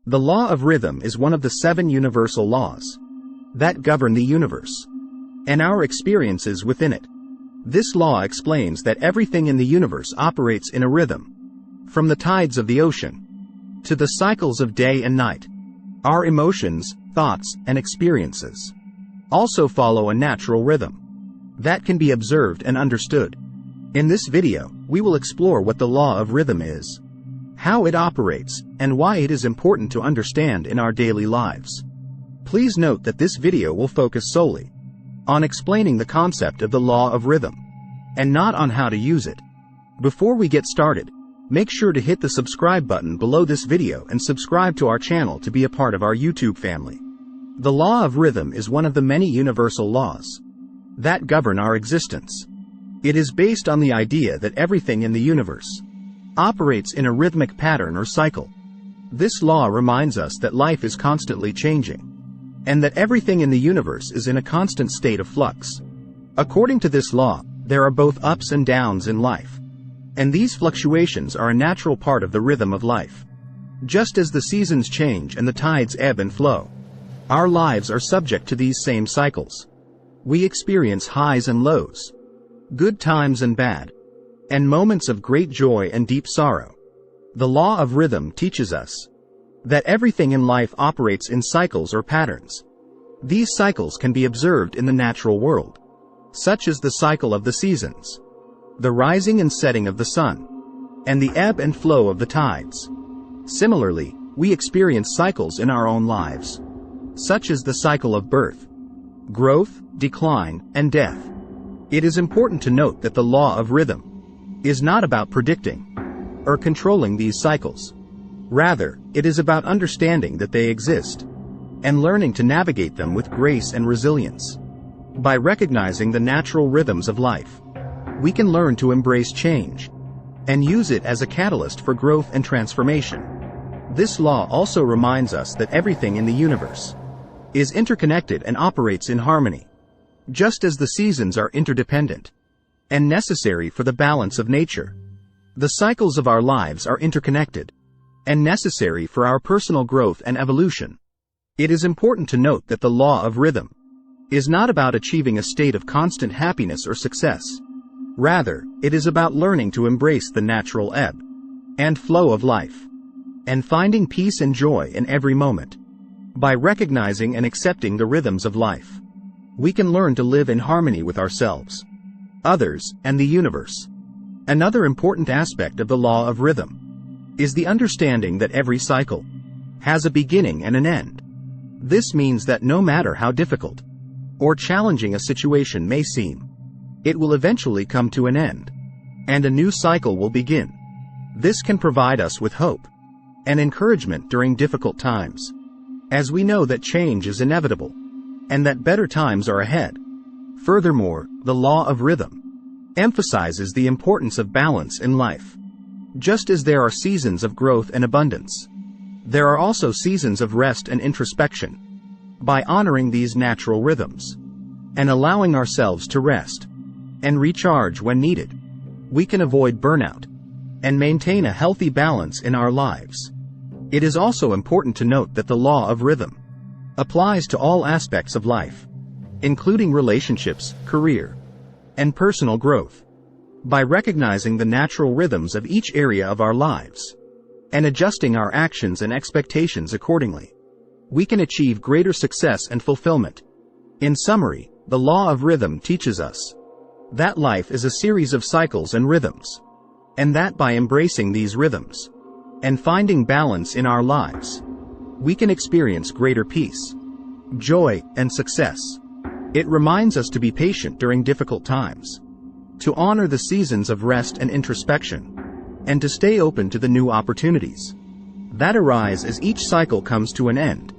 The law of rhythm is one of the 7 universal laws that govern the universe and our experiences within it. This law explains that everything in the universe operates in a rhythm, from the tides of the ocean to the cycles of day and night. Our emotions, thoughts, and experiences also follow a natural rhythm that can be observed and understood. In this video, we will explore what the law of rhythm is, how it operates, and why it is important to understand in our daily lives. Please note that this video will focus solely on explaining the concept of the law of rhythm, and not on how to use it. Before we get started, make sure to hit the subscribe button below this video and subscribe to our channel to be a part of our YouTube family. The law of rhythm is one of the many universal laws that govern our existence. It is based on the idea that everything in the universe operates in a rhythmic pattern or cycle. This law reminds us that life is constantly changing, and that everything in the universe is in a constant state of flux. According to this law, there are both ups and downs in life, and these fluctuations are a natural part of the rhythm of life. Just as the seasons change and the tides ebb and flow, our lives are subject to these same cycles. We experience highs and lows, good times and bad, and moments of great joy and deep sorrow. The law of rhythm teaches us that everything in life operates in cycles or patterns. These cycles can be observed in the natural world, such as the cycle of the seasons, the rising and setting of the sun, and the ebb and flow of the tides. Similarly, we experience cycles in our own lives, such as the cycle of birth, growth, decline, and death. It is important to note that the law of rhythm is not about predicting or controlling these cycles. Rather, it is about understanding that they exist and learning to navigate them with grace and resilience. By recognizing the natural rhythms of life, we can learn to embrace change and use it as a catalyst for growth and transformation. This law also reminds us that everything in the universe is interconnected and operates in harmony. Just as the seasons are interdependent and necessary for the balance of nature, the cycles of our lives are interconnected and necessary for our personal growth and evolution. It is important to note that the law of rhythm is not about achieving a state of constant happiness or success. Rather, it is about learning to embrace the natural ebb and flow of life, and finding peace and joy in every moment. By recognizing and accepting the rhythms of life, we can learn to live in harmony with ourselves, others, and the universe. Another important aspect of the law of rhythm is the understanding that every cycle has a beginning and an end. This means that no matter how difficult or challenging a situation may seem, it will eventually come to an end, and a new cycle will begin. This can provide us with hope and encouragement during difficult times, as we know that change is inevitable and that better times are ahead. Furthermore, the law of rhythm emphasizes the importance of balance in life. Just as there are seasons of growth and abundance, there are also seasons of rest and introspection. By honoring these natural rhythms and allowing ourselves to rest and recharge when needed, we can avoid burnout and maintain a healthy balance in our lives. It is also important to note that the law of rhythm applies to all aspects of life, including relationships, career, and personal growth. By recognizing the natural rhythms of each area of our lives and adjusting our actions and expectations accordingly, we can achieve greater success and fulfillment. In summary, the law of rhythm teaches us that life is a series of cycles and rhythms, and that by embracing these rhythms and finding balance in our lives, we can experience greater peace, joy, and success. It reminds us to be patient during difficult times, to honor the seasons of rest and introspection, and to stay open to the new opportunities that arise as each cycle comes to an end.